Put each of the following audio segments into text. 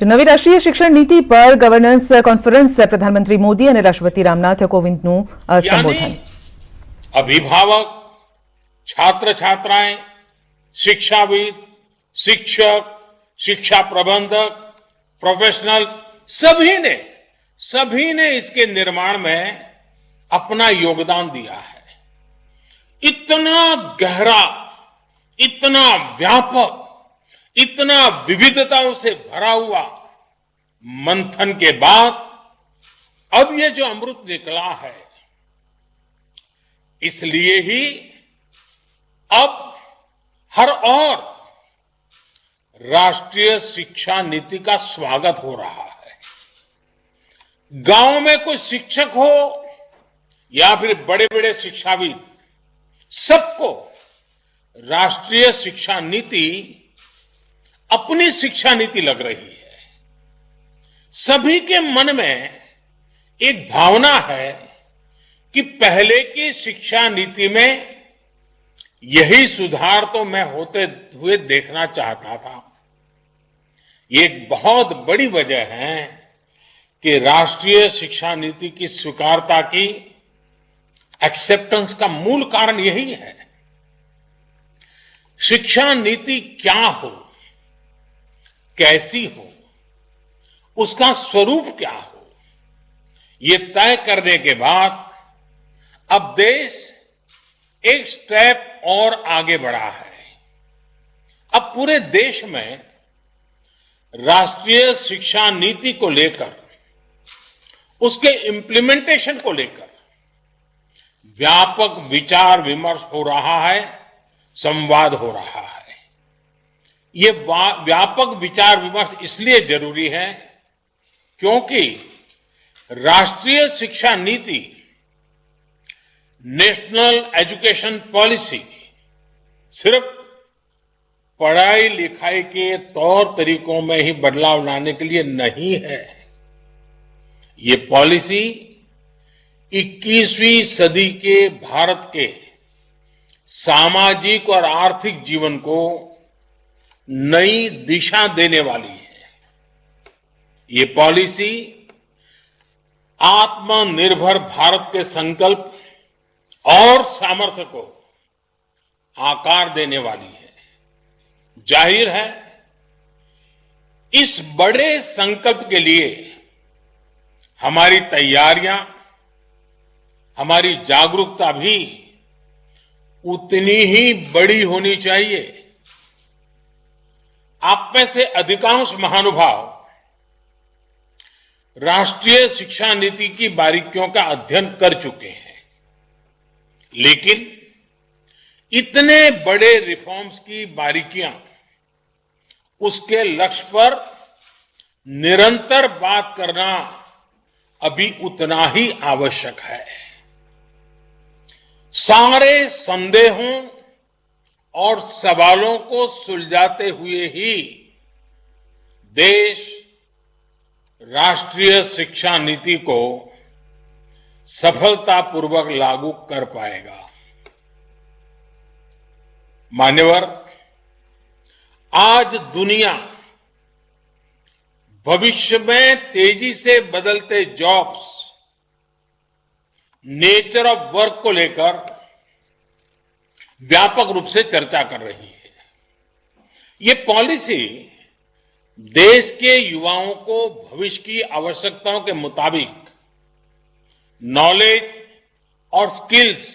તો નવી રાષ્ટ્રીય શિક્ષણ નીતિ પર ગવર્નન્સ કોન્ફરન્સ પ્રધાનમંત્રી મોદી અને રાષ્ટ્રપતિ રામનાથ કોવિંદનું સંબોધન। अभिभावक, छात्र छात्राएं, शिक्षाविद, शिक्षक, शिक्षा प्रबंधक, प्रोफेशनल्स सभी ने इसके निर्माण में अपना योगदान दिया है। इतना गहरा, इतना व्यापक, इतना विविधताओं से भरा हुआ मंथन के बाद अब ये जो अमृत निकला है, इसलिए ही अब हर और राष्ट्रीय शिक्षा नीति का स्वागत हो रहा है। गांव में कोई शिक्षक हो या फिर बड़े बड़े शिक्षाविद, सबको राष्ट्रीय शिक्षा नीति अपनी शिक्षा नीति लग रही है। सभी के मन में एक भावना है कि पहले की शिक्षा नीति में यही सुधार तो मैं होते हुए देखना चाहता था। ये एक बहुत बड़ी वजह है कि राष्ट्रीय शिक्षा नीति की स्वीकारता की एक्सेप्टेंस का मूल कारण यही है। शिक्षा नीति क्या हो, कैसी हो, उसका स्वरूप क्या हो, ये तय करने के बाद अब देश एक स्टेप और आगे बढ़ा है। अब पूरे देश में राष्ट्रीय शिक्षा नीति को लेकर, उसके इम्प्लीमेंटेशन को लेकर व्यापक विचार विमर्श हो रहा है, संवाद हो रहा है। ये व्यापक विचार विमर्श इसलिए जरूरी है क्योंकि राष्ट्रीय शिक्षा नीति नेशनल एजुकेशन पॉलिसी सिर्फ पढ़ाई लिखाई के तौर तरीकों में ही बदलाव लाने के लिए नहीं है। ये पॉलिसी 21वीं सदी के भारत के सामाजिक और आर्थिक जीवन को नई दिशा देने वाली है। ये पॉलिसी आत्मनिर्भर भारत के संकल्प और सामर्थ्य को आकार देने वाली है। जाहिर है, इस बड़े संकल्प के लिए हमारी तैयारियां, हमारी जागरूकता भी उतनी ही बड़ी होनी चाहिए। आप में से अधिकांश महानुभाव राष्ट्रीय शिक्षा नीति की बारीकियों का अध्ययन कर चुके हैं, लेकिन इतने बड़े रिफॉर्म्स की बारीकियां, उसके लक्ष्य पर निरंतर बात करना अभी उतना ही आवश्यक है। सारे संदेहों और सवालों को सुलझाते हुए ही देश राष्ट्रीय शिक्षा नीति को सफलतापूर्वक लागू कर पाएगा। मान्यवर, आज दुनिया भविष्य में तेजी से बदलते जॉब्स, नेचर ऑफ वर्क को लेकर व्यापक रूप से चर्चा कर रही है। ये पॉलिसी देश के युवाओं को भविष्य की आवश्यकताओं के मुताबिक नॉलेज और स्किल्स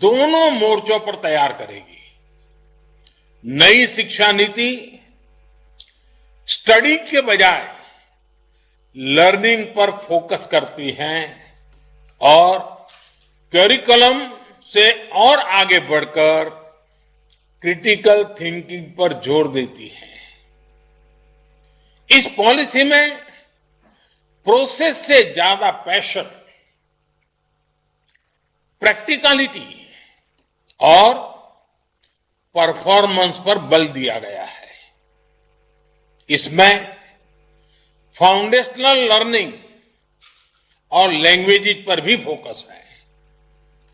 दोनों मोर्चों पर तैयार करेगी। नई शिक्षा नीति स्टडी के बजाय लर्निंग पर फोकस करती है और करिकुलम से और आगे बढ़कर क्रिटिकल थिंकिंग पर जोर देती है। इस पॉलिसी में प्रोसेस से ज्यादा पैशन, प्रैक्टिकलिटी और परफॉर्मेंस पर बल दिया गया है। इसमें फाउंडेशनल लर्निंग और लैंग्वेजेज पर भी फोकस है।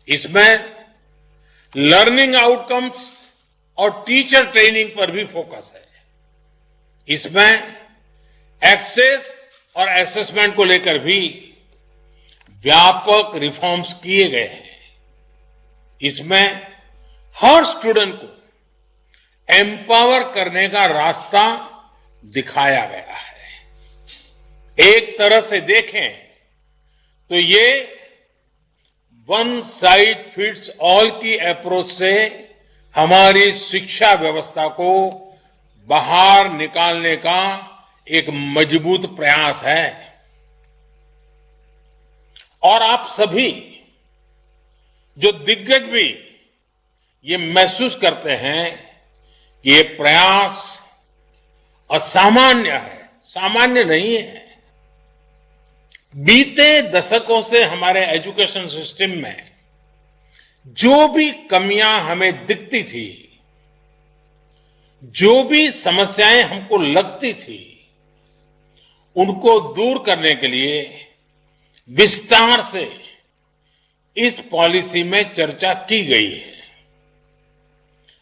इसमें लर्निंग आउटकम्स और टीचर ट्रेनिंग पर भी फोकस है। इसमें एक्सेस और असेसमेंट को लेकर भी व्यापक रिफॉर्म्स किए गए हैं। इसमें हर स्टूडेंट को एम्पावर करने का रास्ता दिखाया गया है। एक तरह से देखें तो ये वन साइज फिट्स ऑल की अप्रोच से हमारी शिक्षा व्यवस्था को बाहर निकालने का एक मजबूत प्रयास है। और आप सभी जो दिग्गज भी ये महसूस करते हैं कि ये प्रयास असामान्य है, सामान्य नहीं है। बीते दशकों से हमारे एजुकेशन सिस्टम में जो भी कमियां हमें दिखती थी, जो भी समस्याएं हमको लगती थी, उनको दूर करने के लिए विस्तार से इस पॉलिसी में चर्चा की गई है।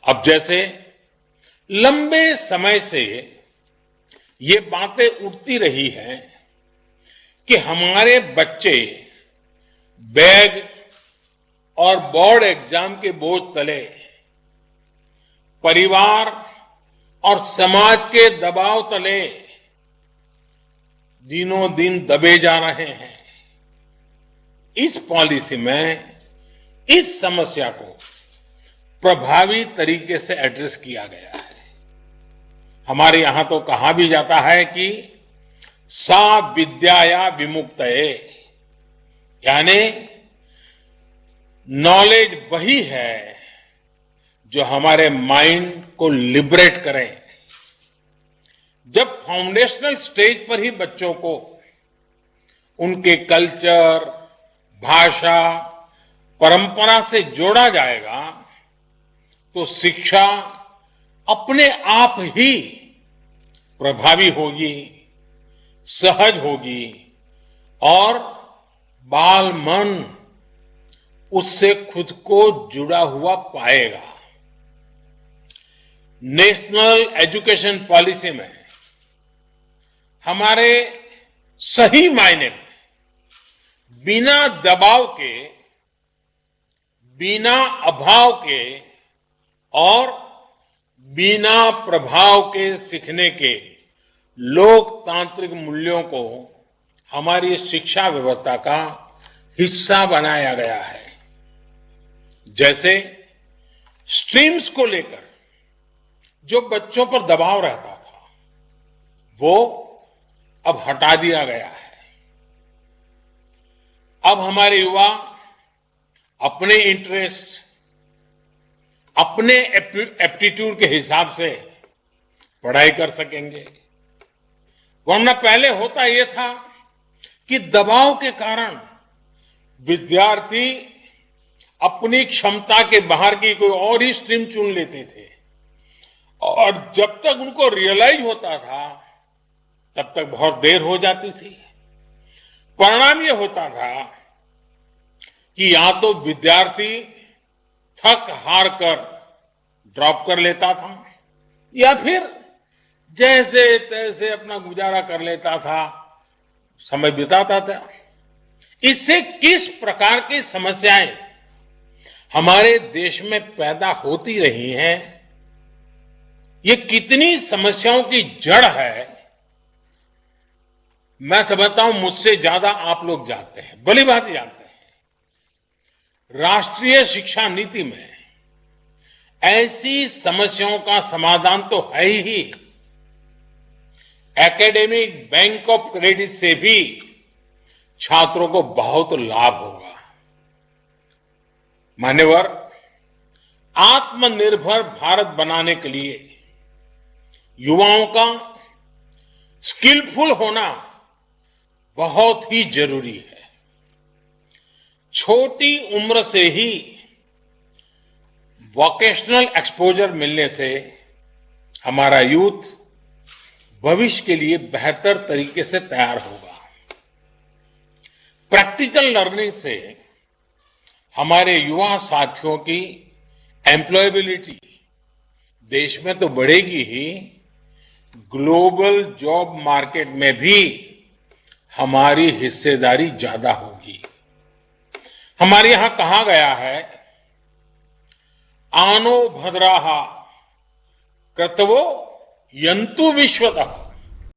अब जैसे लंबे समय से ये बातें उठती रही हैं कि हमारे बच्चे बैग और बोर्ड एग्जाम के बोझ तले, परिवार और समाज के दबाव तले दिनों दिन दबे जा रहे हैं। इस पॉलिसी में इस समस्या को प्रभावी तरीके से एड्रेस किया गया है। हमारे यहां तो कहा भी जाता है कि सा विद्याया विमुक्तये, यानी नॉलेज वही है जो हमारे माइंड को लिबरेट करे। जब फाउंडेशनल स्टेज पर ही बच्चों को उनके कल्चर, भाषा, परंपरा से जोड़ा जाएगा तो शिक्षा अपने आप ही प्रभावी होगी, सहज होगी और बाल मन उससे खुद को जुड़ा हुआ पाएगा। नेशनल एजुकेशन पॉलिसी में हमारे सही मायने में बिना दबाव के, बिना अभाव के और बिना प्रभाव के सीखने के लोकतांत्रिक मूल्यों को हमारी शिक्षा व्यवस्था का हिस्सा बनाया गया है। जैसे स्ट्रीम्स को लेकर जो बच्चों पर दबाव रहता था, वो अब हटा दिया गया है। अब हमारे युवा अपने इंटरेस्ट, अपने एप्टीट्यूड के हिसाब से पढ़ाई कर सकेंगे। वरना पहले होता यह था कि दबाव के कारण विद्यार्थी अपनी क्षमता के बाहर की कोई और ही स्ट्रीम चुन लेते थे और जब तक उनको रियलाइज होता था तब तक बहुत देर हो जाती थी। परिणाम यह होता था कि या तो विद्यार्थी थक हार कर ड्रॉप कर लेता था या फिर जैसे तैसे अपना गुजारा कर लेता था, समय बिताता था। इससे किस प्रकार की समस्याएं हमारे देश में पैदा होती रही हैं, ये कितनी समस्याओं की जड़ है, मैं समझता हूं मुझसे ज्यादा आप लोग जानते हैं, भली भांति जानते हैं। राष्ट्रीय शिक्षा नीति में ऐसी समस्याओं का समाधान तो है ही। एकेडमिक बैंक ऑफ क्रेडिट से भी छात्रों को बहुत लाभ होगा। मान्यवर, आत्मनिर्भर भारत बनाने के लिए युवाओं का स्किलफुल होना बहुत ही जरूरी है। छोटी उम्र से ही वोकेशनल एक्सपोजर मिलने से हमारा यूथ भविष्य के लिए बेहतर तरीके से तैयार होगा। प्रैक्टिकल लर्निंग से हमारे युवा साथियों की एम्प्लॉयबिलिटी देश में तो बढ़ेगी ही, ग्लोबल जॉब मार्केट में भी हमारी हिस्सेदारी ज्यादा होगी। हमारे यहां कहा गया है, आनो भद्राहा क्रतवो यंतु विश्वतः।